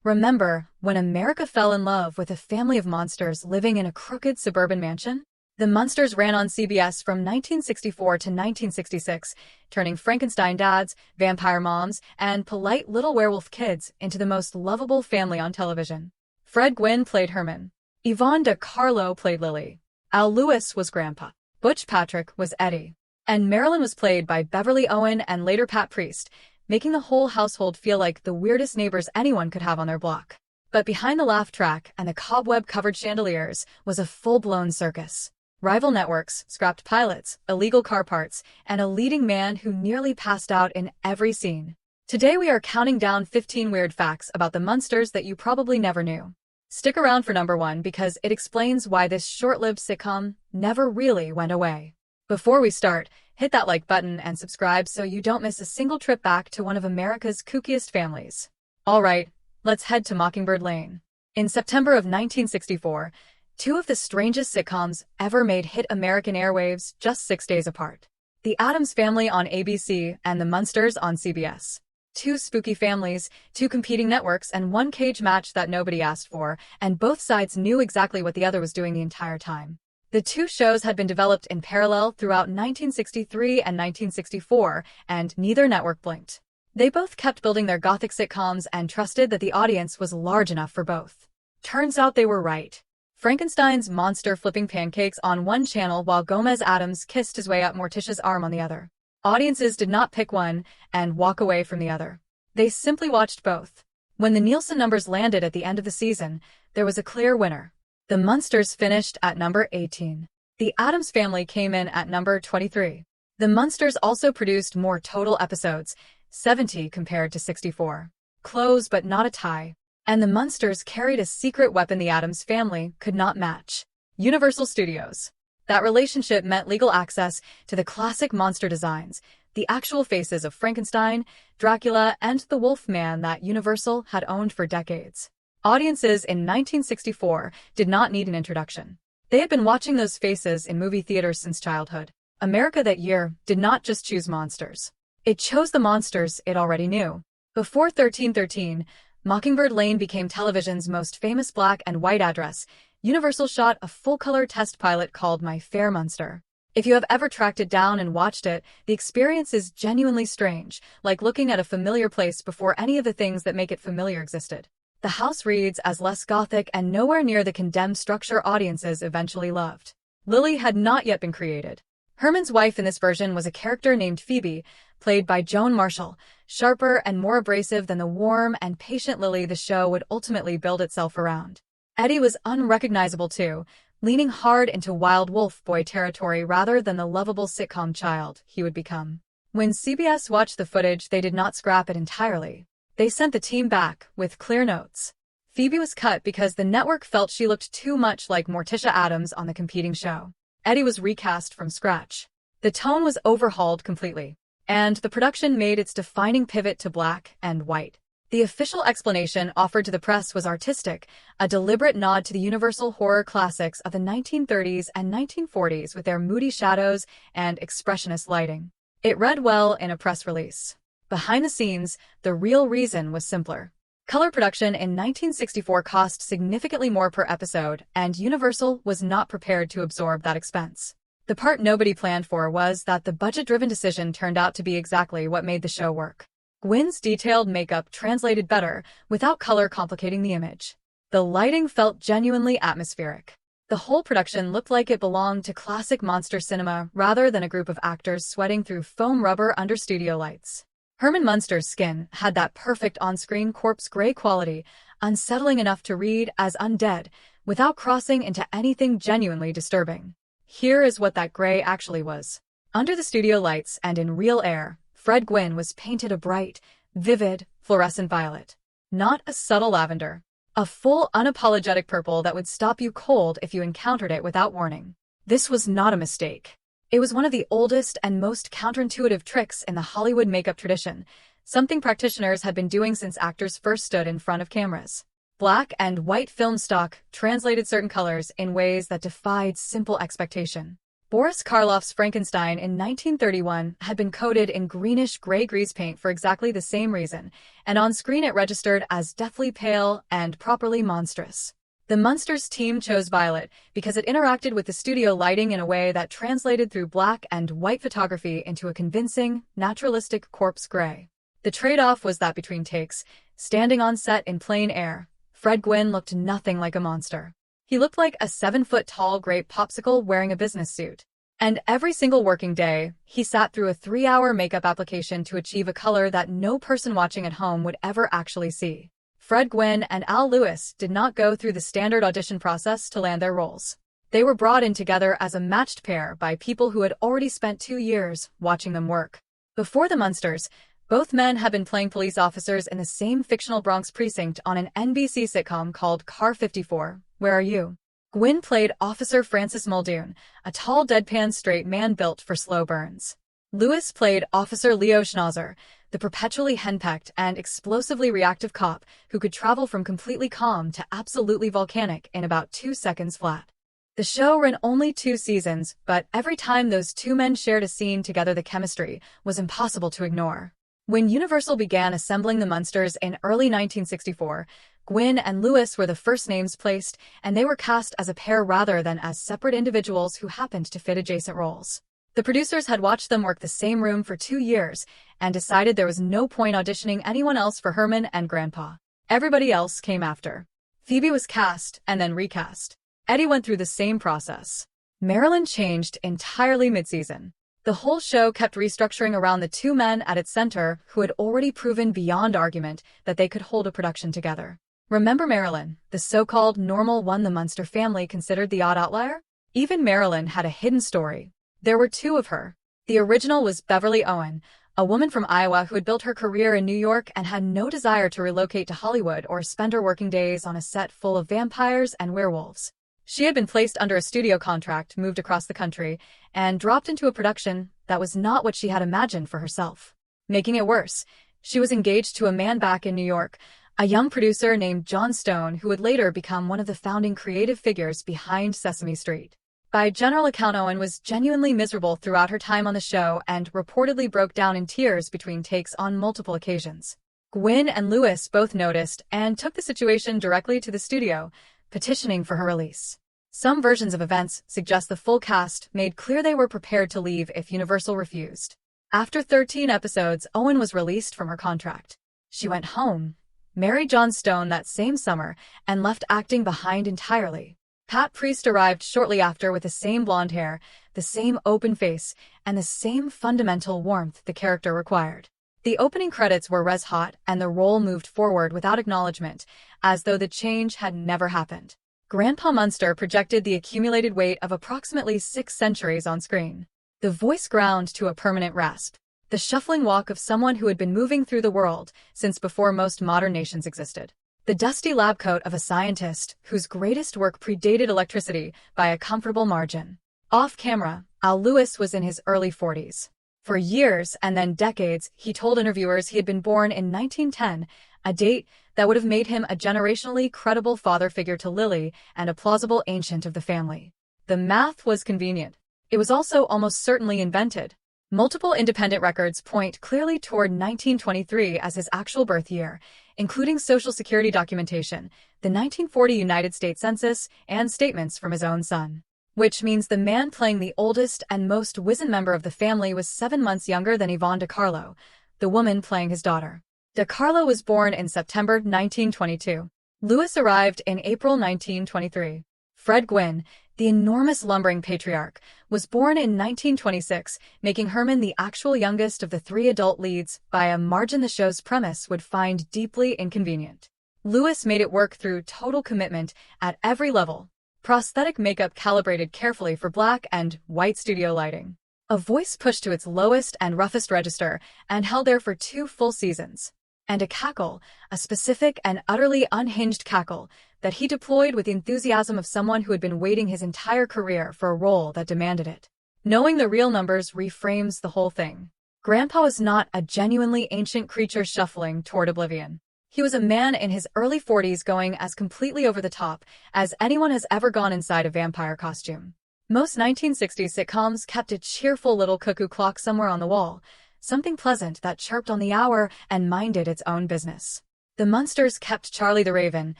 Remember when America fell in love with a family of monsters living in a crooked suburban mansion? The Munsters ran on CBS from 1964 to 1966, turning Frankenstein dads, vampire moms, and polite little werewolf kids into the most lovable family on television. Fred Gwynne played Herman. Yvonne De Carlo played Lily. Al Lewis was Grandpa. Butch Patrick was Eddie. And Marilyn was played by Beverly Owen and later Pat Priest, making the whole household feel like the weirdest neighbors anyone could have on their block. But behind the laugh track and the cobweb-covered chandeliers was a full-blown circus. Rival networks, scrapped pilots, illegal car parts, and a leading man who nearly passed out in every scene. Today we are counting down 15 weird facts about the Munsters that you probably never knew. Stick around for number 1 because it explains why this short-lived sitcom never really went away. Before we start, hit that like button and subscribe so you don't miss a single trip back to one of America's kookiest families. Alright, let's head to Mockingbird Lane. In September of 1964, two of the strangest sitcoms ever made hit American airwaves just 6 days apart. The Addams Family on ABC and the Munsters on CBS. Two spooky families, two competing networks, and one cage match that nobody asked for, and both sides knew exactly what the other was doing the entire time. The two shows had been developed in parallel throughout 1963 and 1964, and neither network blinked. They both kept building their gothic sitcoms and trusted that the audience was large enough for both. Turns out they were right. Frankenstein's monster flipping pancakes on one channel while Gomez Addams kissed his way up Morticia's arm on the other. Audiences did not pick one and walk away from the other. They simply watched both. When the Nielsen numbers landed at the end of the season, there was a clear winner. The Munsters finished at number 18. The Addams Family came in at number 23. The Munsters also produced more total episodes, 70 compared to 64. Close but not a tie. And the Munsters carried a secret weapon the Addams Family could not match. Universal Studios. That relationship meant legal access to the classic monster designs, the actual faces of Frankenstein, Dracula, and the Wolfman that Universal had owned for decades. Audiences in 1964 did not need an introduction. They had been watching those faces in movie theaters since childhood. America that year did not just choose monsters. It chose the monsters it already knew. Before 1313, Mockingbird Lane became television's most famous black and white address. Universal shot a full-color test pilot called My Fair Munster. If you have ever tracked it down and watched it, the experience is genuinely strange, like looking at a familiar place before any of the things that make it familiar existed. The house reads as less gothic and nowhere near the condemned structure audiences eventually loved. Lily had not yet been created. Herman's wife in this version was a character named Phoebe, played by Joan Marshall, sharper and more abrasive than the warm and patient Lily the show would ultimately build itself around. Eddie was unrecognizable too, leaning hard into wild wolf boy territory rather than the lovable sitcom child he would become. When CBS watched the footage, they did not scrap it entirely. They sent the team back with clear notes. Phoebe was cut because the network felt she looked too much like Morticia Addams on the competing show. Eddie was recast from scratch. The tone was overhauled completely, and the production made its defining pivot to black and white. The official explanation offered to the press was artistic, a deliberate nod to the Universal horror classics of the 1930s and 1940s with their moody shadows and expressionist lighting. It read well in a press release. Behind the scenes, the real reason was simpler. Color production in 1964 cost significantly more per episode, and Universal was not prepared to absorb that expense. The part nobody planned for was that the budget-driven decision turned out to be exactly what made the show work. Gwynne's detailed makeup translated better, without color complicating the image. The lighting felt genuinely atmospheric. The whole production looked like it belonged to classic monster cinema rather than a group of actors sweating through foam rubber under studio lights. Herman Munster's skin had that perfect on-screen corpse gray quality, unsettling enough to read as undead, without crossing into anything genuinely disturbing. Here is what that gray actually was. Under the studio lights and in real air, Fred Gwynne was painted a bright, vivid, fluorescent violet. Not a subtle lavender. A full, unapologetic purple that would stop you cold if you encountered it without warning. This was not a mistake. It was one of the oldest and most counterintuitive tricks in the Hollywood makeup tradition, something practitioners had been doing since actors first stood in front of cameras. Black and white film stock translated certain colors in ways that defied simple expectation. Boris Karloff's Frankenstein in 1931 had been coated in greenish-gray grease paint for exactly the same reason, and on screen it registered as deathly pale and properly monstrous. The Munsters team chose violet because it interacted with the studio lighting in a way that translated through black and white photography into a convincing, naturalistic corpse gray. The trade-off was that between takes, standing on set in plain air, Fred Gwynne looked nothing like a monster. He looked like a 7-foot-tall grape popsicle wearing a business suit. And every single working day, he sat through a 3-hour makeup application to achieve a color that no person watching at home would ever actually see. Fred Gwynne and Al Lewis did not go through the standard audition process to land their roles. They were brought in together as a matched pair by people who had already spent 2 years watching them work. Before the Munsters, both men had been playing police officers in the same fictional Bronx precinct on an NBC sitcom called Car 54, Where Are You? Gwynne played Officer Francis Muldoon, a tall deadpan straight man built for slow burns. Lewis played Officer Leo Schnauzer, the perpetually henpecked and explosively reactive cop who could travel from completely calm to absolutely volcanic in about 2 seconds flat. The show ran only 2 seasons, but every time those two men shared a scene together, the chemistry was impossible to ignore. When Universal began assembling the Munsters in early 1964, Gwynne and Lewis were the first names placed, and they were cast as a pair rather than as separate individuals who happened to fit adjacent roles. The producers had watched them work the same room for 2 years and decided there was no point auditioning anyone else for Herman and Grandpa. Everybody else came after. Phoebe was cast and then recast. Eddie went through the same process. Marilyn changed entirely mid-season. The whole show kept restructuring around the two men at its center who had already proven beyond argument that they could hold a production together. Remember Marilyn, the so-called normal one the Munster family considered the odd outlier? Even Marilyn had a hidden story. There were 2 of her. The original was Beverly Owen, a woman from Iowa who had built her career in New York and had no desire to relocate to Hollywood or spend her working days on a set full of vampires and werewolves. She had been placed under a studio contract, moved across the country, and dropped into a production that was not what she had imagined for herself. Making it worse, she was engaged to a man back in New York, a young producer named John Stone who would later become one of the founding creative figures behind Sesame Street. By general account, Owen was genuinely miserable throughout her time on the show and reportedly broke down in tears between takes on multiple occasions. Gwynne and Lewis both noticed and took the situation directly to the studio, petitioning for her release. Some versions of events suggest the full cast made clear they were prepared to leave if Universal refused. After 13 episodes, Owen was released from her contract. She went home, married John Stone that same summer, and left acting behind entirely. Pat Priest arrived shortly after with the same blonde hair, the same open face, and the same fundamental warmth the character required. The opening credits were res hot, and the role moved forward without acknowledgement, as though the change had never happened. Grandpa Munster projected the accumulated weight of approximately 6 centuries on screen. The voice ground to a permanent rasp. The shuffling walk of someone who had been moving through the world since before most modern nations existed. The dusty lab coat of a scientist whose greatest work predated electricity by a comfortable margin. Off camera, Al Lewis was in his early 40s. For years and then decades, he told interviewers he had been born in 1910, a date that would have made him a generationally credible father figure to Lily and a plausible ancient of the family. The math was convenient. It was also almost certainly invented. Multiple independent records point clearly toward 1923 as his actual birth year, including Social Security documentation, the 1940 United States Census, and statements from his own son. Which means the man playing the oldest and most wizened member of the family was 7 months younger than Yvonne DiCarlo, the woman playing his daughter. DiCarlo was born in September 1922. Lewis arrived in April 1923. Fred Gwynne, the enormous lumbering patriarch, was born in 1926, making Herman the actual youngest of the 3 adult leads by a margin the show's premise would find deeply inconvenient. Lewis made it work through total commitment at every level. Prosthetic makeup calibrated carefully for black and white studio lighting. A voice pushed to its lowest and roughest register and held there for 2 full seasons. And a cackle, a specific and utterly unhinged cackle, that he deployed with the enthusiasm of someone who had been waiting his entire career for a role that demanded it. Knowing the real numbers reframes the whole thing. Grandpa was not a genuinely ancient creature shuffling toward oblivion. He was a man in his early 40s going as completely over the top as anyone has ever gone inside a vampire costume. Most 1960s sitcoms kept a cheerful little cuckoo clock somewhere on the wall, something pleasant that chirped on the hour and minded its own business. The Munsters kept Charlie the Raven,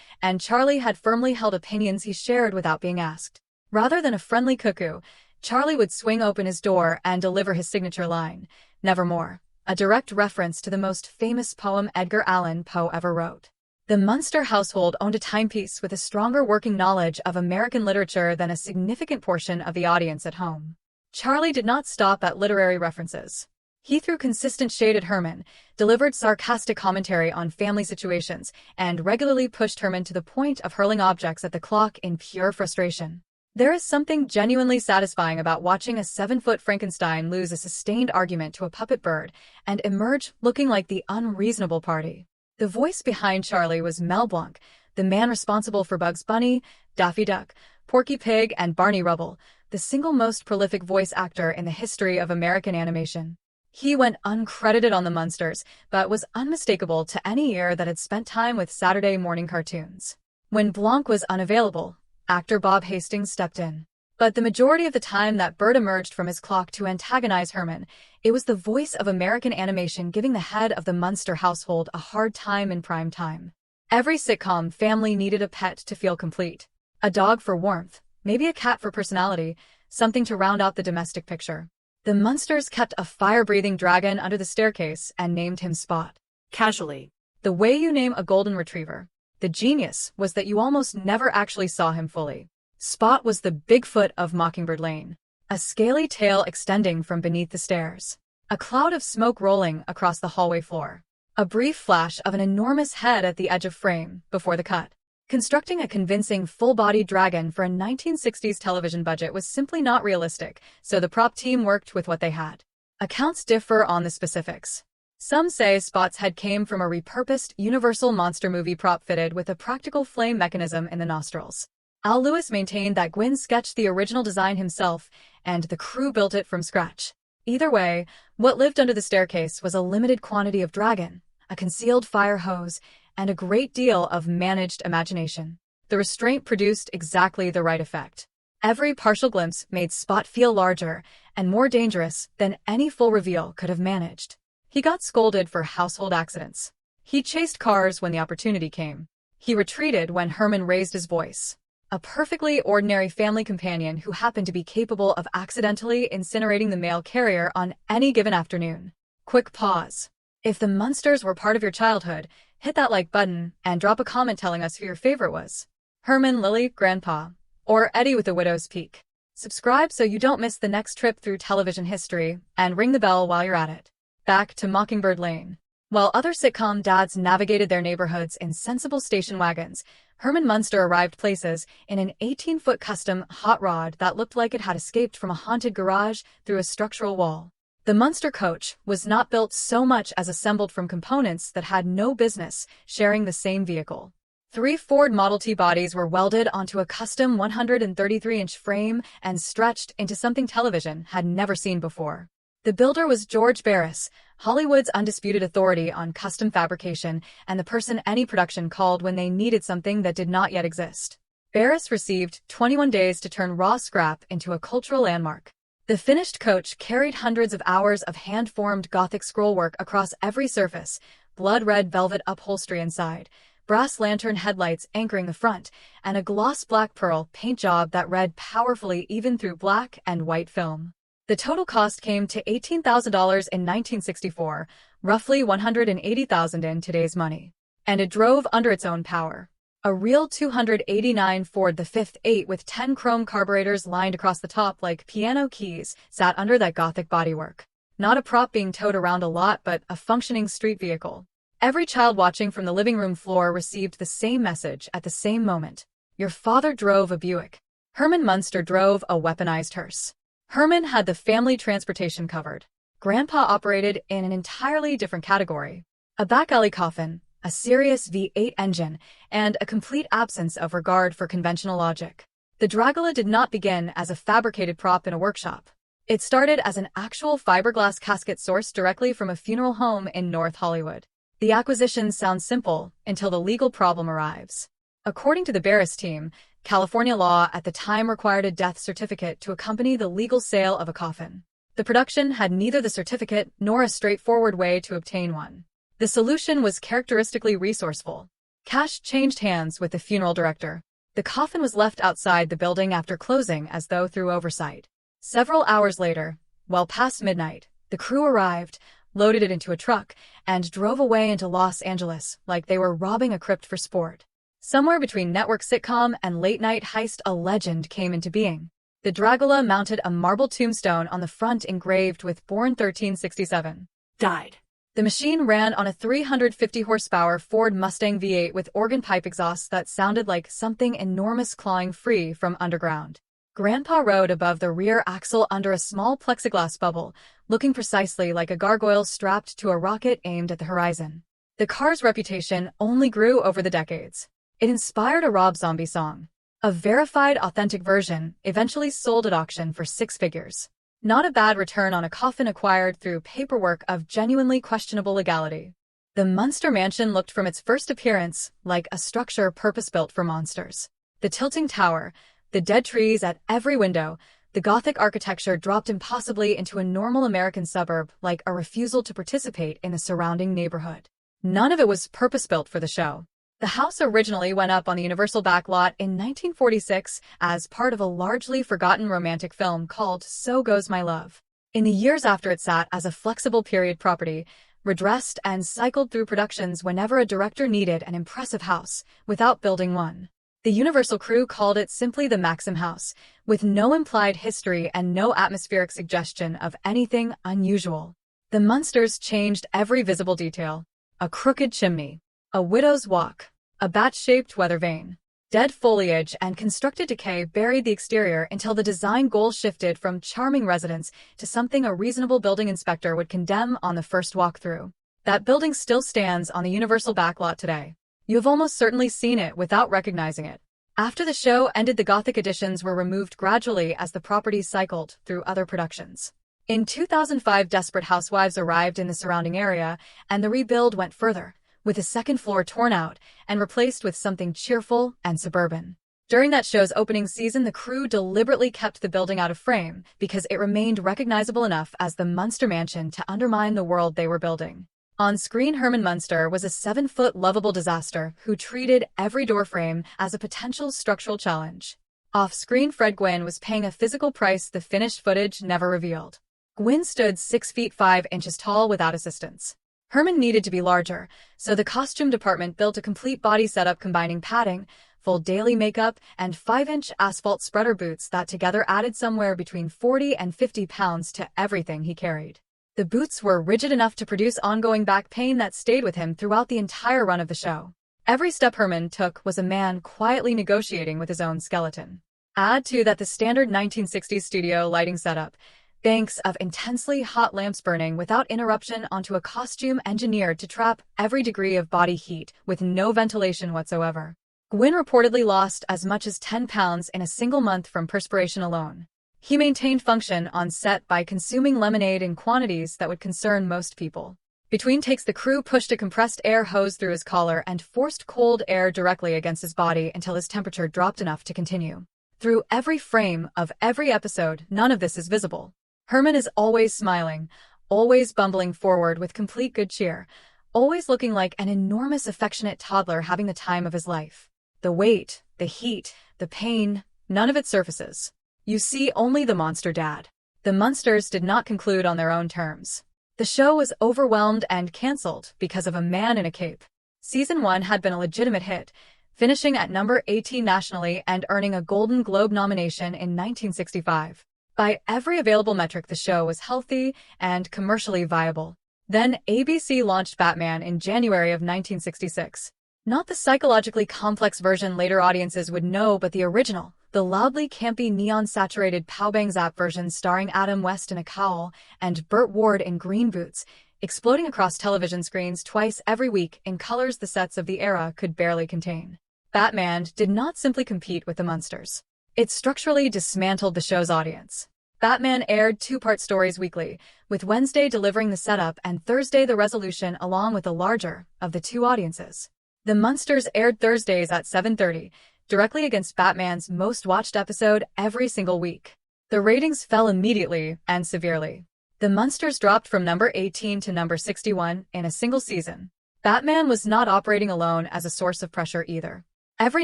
and Charlie had firmly held opinions he shared without being asked. Rather than a friendly cuckoo, Charlie would swing open his door and deliver his signature line, "Nevermore," a direct reference to the most famous poem Edgar Allan Poe ever wrote. The Munster household owned a timepiece with a stronger working knowledge of American literature than a significant portion of the audience at home. Charlie did not stop at literary references. He threw consistent shade at Herman, delivered sarcastic commentary on family situations, and regularly pushed Herman to the point of hurling objects at the clock in pure frustration. There is something genuinely satisfying about watching a 7-foot Frankenstein lose a sustained argument to a puppet bird and emerge looking like the unreasonable party. The voice behind Charlie was Mel Blanc, the man responsible for Bugs Bunny, Daffy Duck, Porky Pig, and Barney Rubble, the single most prolific voice actor in the history of American animation. He went uncredited on the Munsters, but was unmistakable to any ear that had spent time with Saturday morning cartoons. When Blanc was unavailable, actor Bob Hastings stepped in. But the majority of the time that bird emerged from his clock to antagonize Herman, it was the voice of American animation giving the head of the Munster household a hard time in prime time. Every sitcom family needed a pet to feel complete. A dog for warmth, maybe a cat for personality, something to round out the domestic picture. The Munsters kept a fire-breathing dragon under the staircase and named him Spot. Casually. The way you name a golden retriever. The genius was that you almost never actually saw him fully. Spot was the Bigfoot of Mockingbird Lane, a scaly tail extending from beneath the stairs, a cloud of smoke rolling across the hallway floor, a brief flash of an enormous head at the edge of frame before the cut. Constructing a convincing full-bodied dragon for a 1960s television budget was simply not realistic, so the prop team worked with what they had. Accounts differ on the specifics. Some say Spot's head came from a repurposed Universal monster movie prop fitted with a practical flame mechanism in the nostrils. Al Lewis maintained that Gwynn sketched the original design himself, and the crew built it from scratch. Either way, what lived under the staircase was a limited quantity of dragon, a concealed fire hose, and a great deal of managed imagination. The restraint produced exactly the right effect. Every partial glimpse made Spot feel larger and more dangerous than any full reveal could have managed. He got scolded for household accidents. He chased cars when the opportunity came. He retreated when Herman raised his voice. A perfectly ordinary family companion who happened to be capable of accidentally incinerating the mail carrier on any given afternoon. Quick pause. If the Munsters were part of your childhood, hit that like button and drop a comment telling us who your favorite was. Herman, Lily, Grandpa, or Eddie with a widow's peak. Subscribe so you don't miss the next trip through television history, and ring the bell while you're at it. Back to Mockingbird Lane. While other sitcom dads navigated their neighborhoods in sensible station wagons, Herman Munster arrived places in an 18-foot custom hot rod that looked like it had escaped from a haunted garage through a structural wall. The Munster coach was not built so much as assembled from components that had no business sharing the same vehicle. 3 Ford Model T bodies were welded onto a custom 133-inch frame and stretched into something television had never seen before. The builder was George Barris, Hollywood's undisputed authority on custom fabrication and the person any production called when they needed something that did not yet exist. Barris received 21 days to turn raw scrap into a cultural landmark. The finished coach carried hundreds of hours of hand-formed Gothic scrollwork across every surface, blood-red velvet upholstery inside, brass lantern headlights anchoring the front, and a gloss black pearl paint job that read powerfully even through black and white film. The total cost came to $18,000 in 1964, roughly $180,000 in today's money. And it drove under its own power. A real 289 Ford the Fifth 8 with 10 chrome carburetors lined across the top like piano keys sat under that Gothic bodywork. Not a prop being towed around a lot, but a functioning street vehicle. Every child watching from the living room floor received the same message at the same moment. Your father drove a Buick. Herman Munster drove a weaponized hearse. Herman had the family transportation covered. Grandpa operated in an entirely different category. A back alley coffin, a serious V8 engine, and a complete absence of regard for conventional logic. The Dragula did not begin as a fabricated prop in a workshop. It started as an actual fiberglass casket sourced directly from a funeral home in North Hollywood. The acquisition sounds simple until the legal problem arrives. According to the Barris team, California law at the time required a death certificate to accompany the legal sale of a coffin. The production had neither the certificate nor a straightforward way to obtain one. The solution was characteristically resourceful. Cash changed hands with the funeral director. The coffin was left outside the building after closing as though through oversight. Several hours later, well past midnight, the crew arrived, loaded it into a truck, and drove away into Los Angeles like they were robbing a crypt for sport. Somewhere between network sitcom and late-night heist, a legend came into being. The Dragula mounted a marble tombstone on the front engraved with "Born 1367. Died." The machine ran on a 350-horsepower Ford Mustang V8 with organ pipe exhausts that sounded like something enormous clawing free from underground. Grandpa rode above the rear axle under a small plexiglass bubble, looking precisely like a gargoyle strapped to a rocket aimed at the horizon. The car's reputation only grew over the decades. It inspired a Rob Zombie song. A verified, authentic version eventually sold at auction for 6 figures. Not a bad return on a coffin acquired through paperwork of genuinely questionable legality. The Munster mansion looked from its first appearance like a structure purpose-built for monsters. The tilting tower, the dead trees at every window, the Gothic architecture dropped impossibly into a normal American suburb like a refusal to participate in the surrounding neighborhood. None of it was purpose-built for the show. The house originally went up on the Universal backlot in 1946 as part of a largely forgotten romantic film called So Goes My Love. In the years after, it sat as a flexible period property, redressed and cycled through productions whenever a director needed an impressive house, without building one. The Universal crew called it simply the Maxim House, with no implied history and no atmospheric suggestion of anything unusual. The Munsters changed every visible detail. A crooked chimney, a widow's walk, a bat-shaped weather vane. Dead foliage and constructed decay buried the exterior until the design goal shifted from charming residence to something a reasonable building inspector would condemn on the first walkthrough. That building still stands on the Universal backlot today. You have almost certainly seen it without recognizing it. After the show ended, the Gothic additions were removed gradually as the property cycled through other productions. In 2005, desperate housewives arrived in the surrounding area, and the rebuild went further, with the second floor torn out and replaced with something cheerful and suburban. During that show's opening season, the crew deliberately kept the building out of frame because it remained recognizable enough as the Munster Mansion to undermine the world they were building. On screen, Herman Munster was a 7-foot lovable disaster who treated every doorframe as a potential structural challenge. Off-screen, Fred Gwynne was paying a physical price the finished footage never revealed. Gwynne stood 6 feet 5 inches tall without assistance. Herman needed to be larger, so the costume department built a complete body setup combining padding, full daily makeup, and 5-inch asphalt spreader boots that together added somewhere between 40 and 50 pounds to everything he carried. The boots were rigid enough to produce ongoing back pain that stayed with him throughout the entire run of the show. Every step Herman took was a man quietly negotiating with his own skeleton. Add to that the standard 1960s studio lighting setup, banks of intensely hot lamps burning without interruption onto a costume engineered to trap every degree of body heat with no ventilation whatsoever. Gwynne reportedly lost as much as 10 pounds in a single month from perspiration alone. He maintained function on set by consuming lemonade in quantities that would concern most people. Between takes, the crew pushed a compressed air hose through his collar and forced cold air directly against his body until his temperature dropped enough to continue. Through every frame of every episode, none of this is visible. Herman is always smiling, always bumbling forward with complete good cheer, always looking like an enormous affectionate toddler having the time of his life. The weight, the heat, the pain, none of it surfaces. You see only the monster dad. The Munsters did not conclude on their own terms. The show was overwhelmed and cancelled because of a man in a cape. Season 1 had been a legitimate hit, finishing at number 18 nationally and earning a Golden Globe nomination in 1965. By every available metric, the show was healthy and commercially viable. Then ABC launched Batman in January of 1966. Not the psychologically complex version later audiences would know, but the original, the loudly campy neon-saturated Pow-Bang Zap version starring Adam West in a cowl and Burt Ward in green boots, exploding across television screens twice every week in colors the sets of the era could barely contain. Batman did not simply compete with the Munsters. It structurally dismantled the show's audience. Batman aired 2-part stories weekly, with Wednesday delivering the setup and Thursday the resolution, along with the larger of the two audiences. The Munsters aired Thursdays at 7:30, directly against Batman's most-watched episode every single week. The ratings fell immediately and severely. The Munsters dropped from number 18 to number 61 in a single season. Batman was not operating alone as a source of pressure either. Every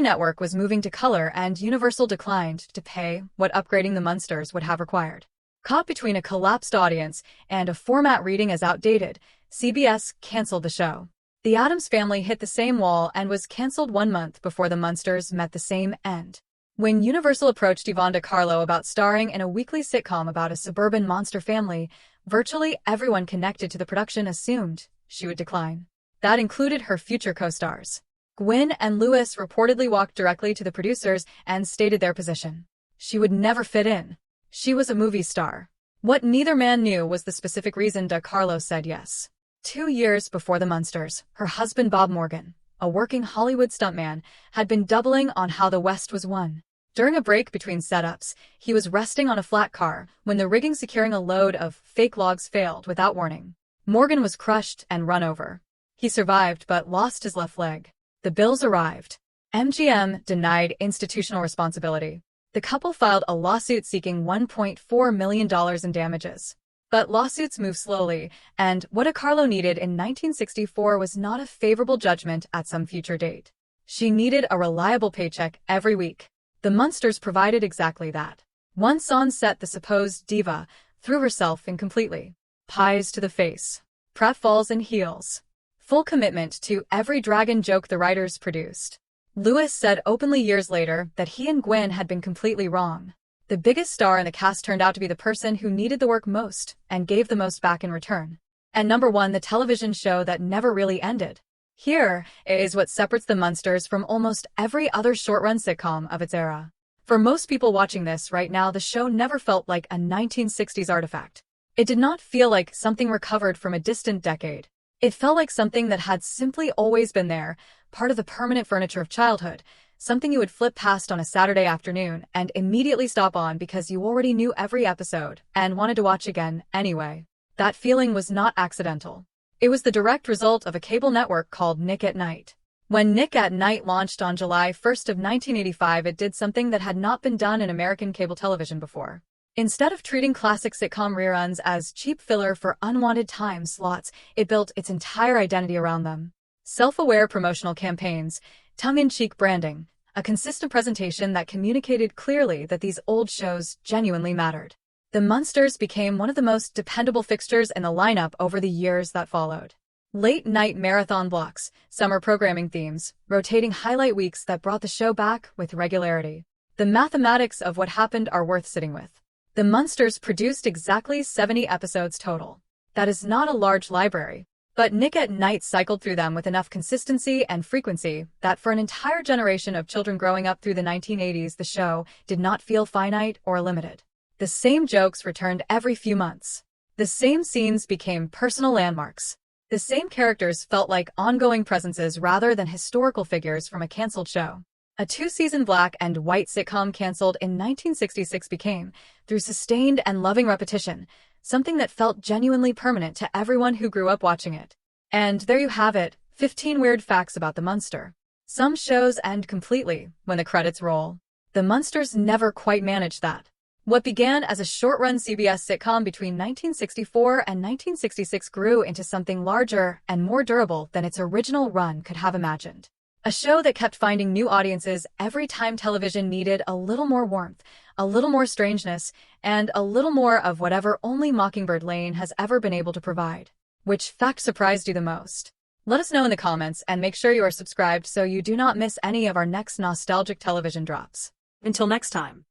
network was moving to color, and Universal declined to pay what upgrading the Munsters would have required. Caught between a collapsed audience and a format reading as outdated, CBS canceled the show. The Addams Family hit the same wall and was canceled 1 month before the Munsters met the same end. When Universal approached Yvonne De Carlo about starring in a weekly sitcom about a suburban monster family, virtually everyone connected to the production assumed she would decline. That included her future co-stars. Gwyn and Lewis reportedly walked directly to the producers and stated their position. She would never fit in. She was a movie star. What neither man knew was the specific reason De Carlo said yes. 2 years before the Munsters, her husband Bob Morgan, a working Hollywood stuntman, had been doubling on How the West Was Won. During a break between setups, he was resting on a flat car when the rigging securing a load of fake logs failed without warning. Morgan was crushed and run over. He survived but lost his left leg. The bills arrived. MGM denied institutional responsibility. The couple filed a lawsuit seeking $1.4 million in damages. But lawsuits move slowly, and what De Carlo needed in 1964 was not a favorable judgment at some future date. She needed a reliable paycheck every week. The Munsters provided exactly that. Once on set, the supposed diva threw herself in completely. Pies to the face. Pratfalls and heels. Full commitment to every dragon joke the writers produced. Lewis said openly years later that he and Gwyn had been completely wrong. The biggest star in the cast turned out to be the person who needed the work most and gave the most back in return. And number one, the television show that never really ended. Here is what separates the Munsters from almost every other short-run sitcom of its era. For most people watching this right now, the show never felt like a 1960s artifact. It did not feel like something recovered from a distant decade. It felt like something that had simply always been there, part of the permanent furniture of childhood, something you would flip past on a Saturday afternoon and immediately stop on because you already knew every episode and wanted to watch again anyway. That feeling was not accidental. It was the direct result of a cable network called Nick at Night. When Nick at Night launched on July 1st of 1985, it did something that had not been done in American cable television before. Instead of treating classic sitcom reruns as cheap filler for unwanted time slots, it built its entire identity around them. Self-aware promotional campaigns, tongue-in-cheek branding, a consistent presentation that communicated clearly that these old shows genuinely mattered. The Munsters became one of the most dependable fixtures in the lineup over the years that followed. Late-night marathon blocks, summer programming themes, rotating highlight weeks that brought the show back with regularity. The mathematics of what happened are worth sitting with. The Munsters produced exactly 70 episodes total. That is not a large library, but Nick at Night cycled through them with enough consistency and frequency that for an entire generation of children growing up through the 1980s, the show did not feel finite or limited. The same jokes returned every few months. The same scenes became personal landmarks. The same characters felt like ongoing presences rather than historical figures from a canceled show. A 2-season black and white sitcom canceled in 1966 became, through sustained and loving repetition, something that felt genuinely permanent to everyone who grew up watching it. And there you have it, 15 weird facts about the Munster. Some shows end completely when the credits roll. The Munsters never quite managed that. What began as a short-run CBS sitcom between 1964 and 1966 grew into something larger and more durable than its original run could have imagined. A show that kept finding new audiences every time television needed a little more warmth, a little more strangeness, and a little more of whatever only Mockingbird Lane has ever been able to provide. Which fact surprised you the most? Let us know in the comments and make sure you are subscribed so you do not miss any of our next nostalgic television drops. Until next time.